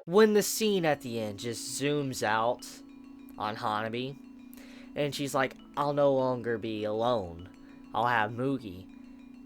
When the scene at the end just zooms out on Hanabi, and she's like, I'll no longer be alone. I'll have Mugi.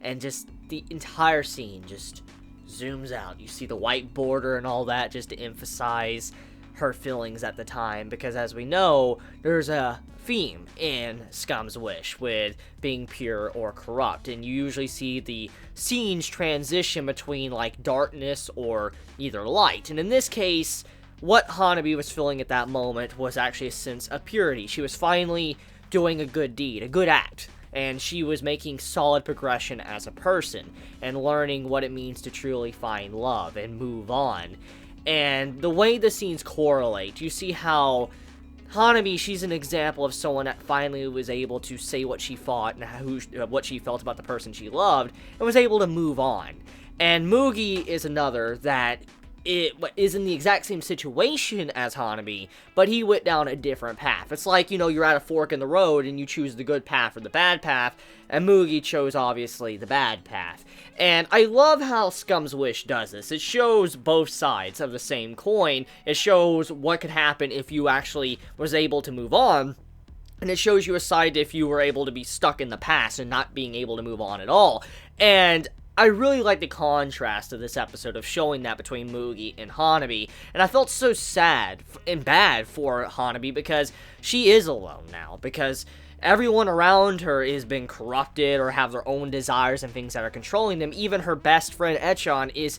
And just the entire scene just zooms out. You see the white border and all that just to emphasize her feelings at the time, because as we know, there's a theme in Scum's Wish with being pure or corrupt, and you usually see the scenes transition between like darkness or either light, and in this case, what Hanabi was feeling at that moment was actually a sense of purity. She was finally doing a good deed, a good act, and she was making solid progression as a person, and learning what it means to truly find love and move on. And the way the scenes correlate, you see how Hanabi, she's an example of someone that finally was able to say what she thought and what she felt about the person she loved, and was able to move on. And Mugi is another that is in the exact same situation as Hanabi, but he went down a different path. It's like, you know, you're at a fork in the road and you choose the good path or the bad path, and Mugi chose, obviously, the bad path. And I love how Scum's Wish does this. It shows both sides of the same coin. It shows what could happen if you actually was able to move on, and it shows you a side if you were able to be stuck in the past and not being able to move on at all. And I really like the contrast of this episode of showing that between Mugi and Hanabi, and I felt so sad and bad for Hanabi because she is alone now, because everyone around her is being corrupted or have their own desires and things that are controlling them. Even her best friend Echon is,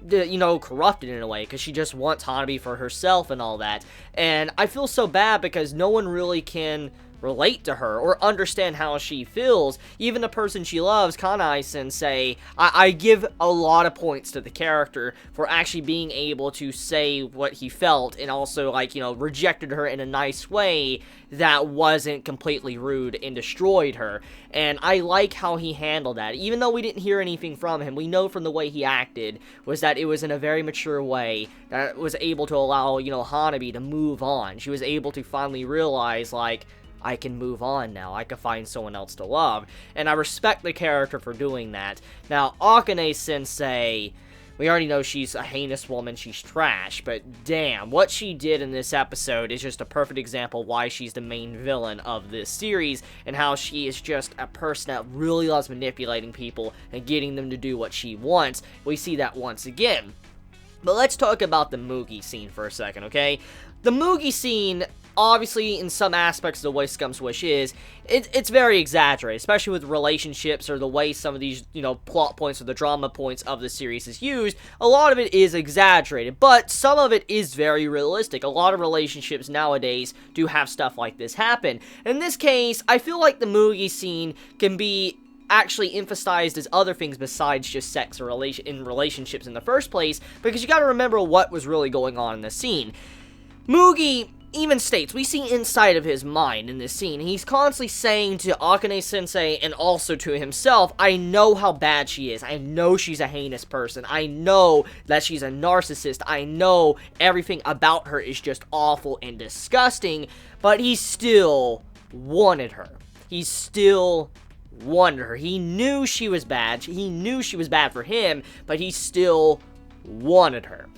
you know, corrupted in a way, because she just wants Hanabi for herself and all that, and I feel so bad because no one really can relate to her or understand how she feels. Even the person she loves, Kanai Sensei, I give a lot of points to the character for actually being able to say what he felt, and also, like, you know, rejected her in a nice way that wasn't completely rude and destroyed her. And I like how he handled that. Even though we didn't hear anything from him, we know from the way he acted was that it was in a very mature way that was able to allow, you know, Hanabi to move on. She was able to finally realize, like, I can move on now. I can find someone else to love. And I respect the character for doing that. Now, Akane Sensei, we already know she's a heinous woman. She's trash. But damn, what she did in this episode is just a perfect example why she's the main villain of this series, and how she is just a person that really loves manipulating people and getting them to do what she wants. We see that once again. But let's talk about the Mugi scene for a second, okay? The Mugi scene, obviously, in some aspects of the way Scum's Wish is, it's very exaggerated, especially with relationships or the way some of these, you know, plot points or the drama points of the series is used. A lot of it is exaggerated, but some of it is very realistic. A lot of relationships nowadays do have stuff like this happen. In this case, I feel like the Mugi scene can be actually emphasized as other things besides just sex or relationships in the first place, because you gotta remember what was really going on in the scene. Mugi even states, we see inside of his mind in this scene, he's constantly saying to Akane Sensei and also to himself, I know how bad she is, I know she's a heinous person, I know that she's a narcissist, I know everything about her is just awful and disgusting, but he still wanted her. He still wanted her. He knew she was bad, he knew she was bad for him, but he still wanted her.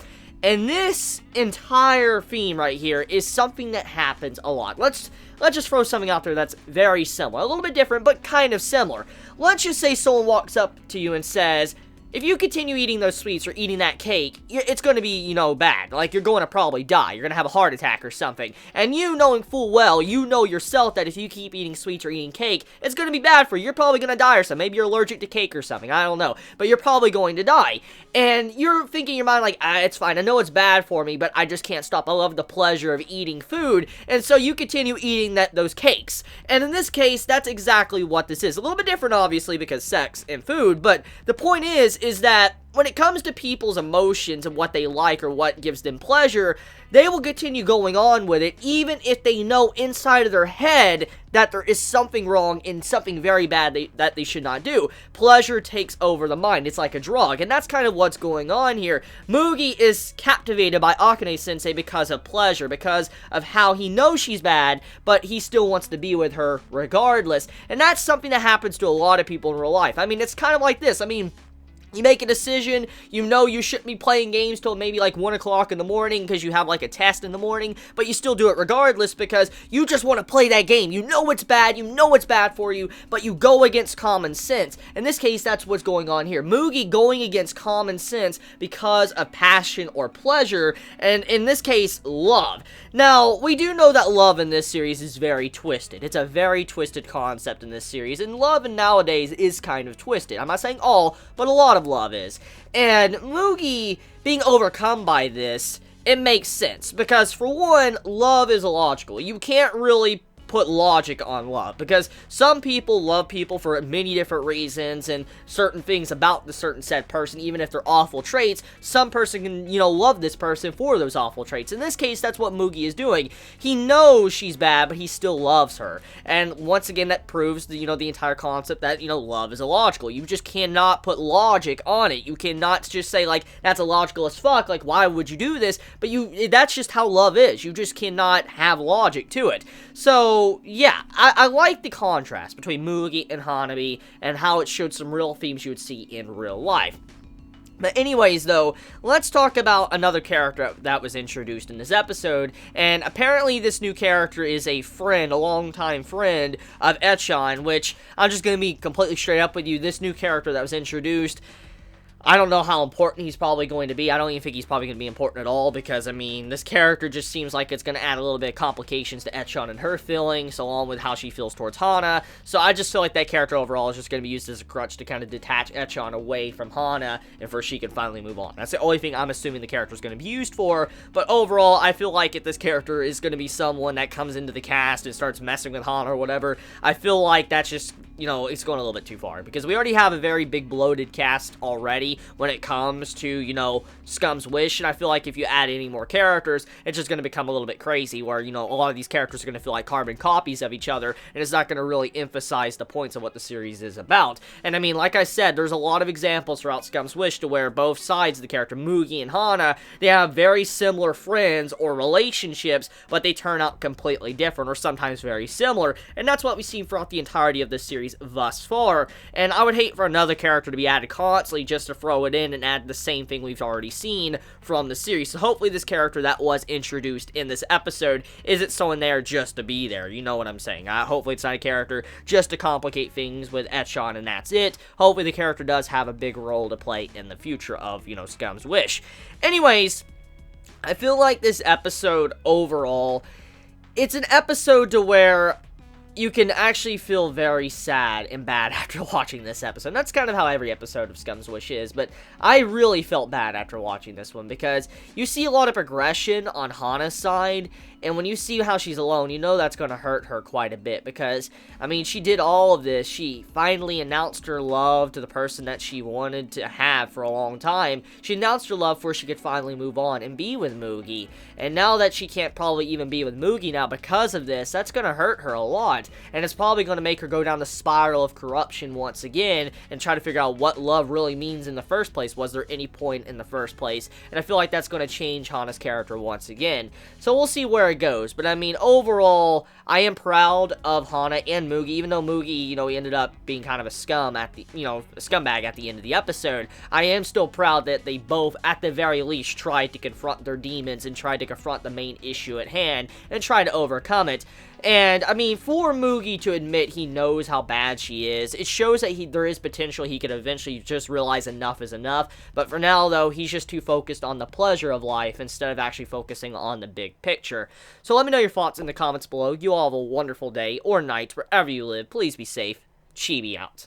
And this entire theme right here is something that happens a lot. Let's just throw something out there that's very similar. A little bit different, but kind of similar. Let's just say someone walks up to you and says, if you continue eating those sweets or eating that cake, it's going to be, you know, bad. Like, you're going to probably die. You're going to have a heart attack or something. And you knowing full well, you know yourself that if you keep eating sweets or eating cake, it's going to be bad for you. You're probably going to die or something. Maybe you're allergic to cake or something. I don't know. But you're probably going to die. And you're thinking in your mind like, it's fine. I know it's bad for me, but I just can't stop. I love the pleasure of eating food. And so you continue eating those cakes. And in this case, that's exactly what this is. A little bit different, obviously, because sex and food. But the point is that when it comes to people's emotions and what they like or what gives them pleasure, they will continue going on with it even if they know inside of their head that there is something wrong and something very bad that they should not do. Pleasure takes over the mind. It's like a drug, and that's kind of what's going on here. Mugi is captivated by Akane Sensei because of pleasure, because of how he knows she's bad, but he still wants to be with her regardless. And that's something that happens to a lot of people in real life. I mean, it's kind of like this. I mean, You make a decision, you know you shouldn't be playing games till maybe like 1 o'clock in the morning because you have like a test in the morning, but you still do it regardless because you just want to play that game. You know it's bad, you know it's bad for you, but you go against common sense. In this case, that's what's going on here. Mugi going against common sense because of passion or pleasure, and in this case, love. Now, we do know that love in this series is very twisted. It's a very twisted concept in this series, and love nowadays is kind of twisted. I'm not saying all, but a lot of love is. And Mugi being overcome by this, it makes sense. Because for one, love is illogical. You can't really put logic on love, because some people love people for many different reasons and certain things about the certain said person, even if they're awful traits. Some person can, love this person for those awful traits. In this case, that's what Mugi is doing. He knows she's bad, but he still loves her. And once again, that proves the entire concept that, love is illogical. You just cannot put logic on it. You cannot just say, like, that's illogical as fuck, like, why would you do this? But that's just how love is. You just cannot have logic to it. So, yeah, I like the contrast between Mugi and Hanabi and how it showed some real themes you would see in real life. But anyways, though, let's talk about another character that was introduced in this episode, and apparently this new character is a friend, a longtime friend of Echon, which, I'm just going to be completely straight up with you, this new character that was introduced, I don't know how important he's probably going to be. I don't even think he's probably going to be important at all, because, I mean, this character just seems like it's going to add a little bit of complications to Echon and her feelings, along with how she feels towards Hana. So I just feel like that character overall is just going to be used as a crutch to kind of detach Echon away from Hana, and for she can finally move on. That's the only thing I'm assuming the character is going to be used for, but overall, I feel like if this character is going to be someone that comes into the cast and starts messing with Hana or whatever, I feel like that's just, it's going a little bit too far, because we already have a very big bloated cast already when it comes to, Scum's Wish, and I feel like if you add any more characters, it's just going to become a little bit crazy, where, a lot of these characters are going to feel like carbon copies of each other, and it's not going to really emphasize the points of what the series is about. And I mean, like I said, there's a lot of examples throughout Scum's Wish to where both sides of the character, Mugi and Hana, they have very similar friends or relationships, but they turn out completely different, or sometimes very similar, and that's what we've seen throughout the entirety of this series thus far. And I would hate for another character to be added constantly just to throw it in and add the same thing we've already seen from the series. So hopefully this character that was introduced in this episode isn't someone there just to be there. You know what I'm saying. Hopefully it's not a character just to complicate things with Echon and that's it. Hopefully the character does have a big role to play in the future of, Scum's Wish. Anyways, I feel like this episode overall, it's an episode to where you can actually feel very sad and bad after watching this episode. And that's kind of how every episode of Scum's Wish is, but I really felt bad after watching this one, because you see a lot of progression on Hana's side, and when you see how she's alone, you know that's going to hurt her quite a bit, because, I mean, she did all of this. She finally announced her love to the person that she wanted to have for a long time. She announced her love before she could finally move on and be with Mugi, and now that she can't probably even be with Mugi now because of this, that's going to hurt her a lot, and it's probably going to make her go down the spiral of corruption once again, and try to figure out what love really means in the first place. Was there any point in the first place? And I feel like that's going to change Hana's character once again. So we'll see where it goes, but I mean, overall, I am proud of Hana and Mugi, even though Mugi, he ended up being kind of a scum at the, a scumbag at the end of the episode. I am still proud that they both, at the very least, tried to confront their demons and tried to confront the main issue at hand and try to overcome it. And, I mean, for Mugi to admit he knows how bad she is, it shows that there is potential he could eventually just realize enough is enough. But for now, though, he's just too focused on the pleasure of life instead of actually focusing on the big picture. So let me know your thoughts in the comments below. You all have a wonderful day or night wherever you live. Please be safe. Chibi out.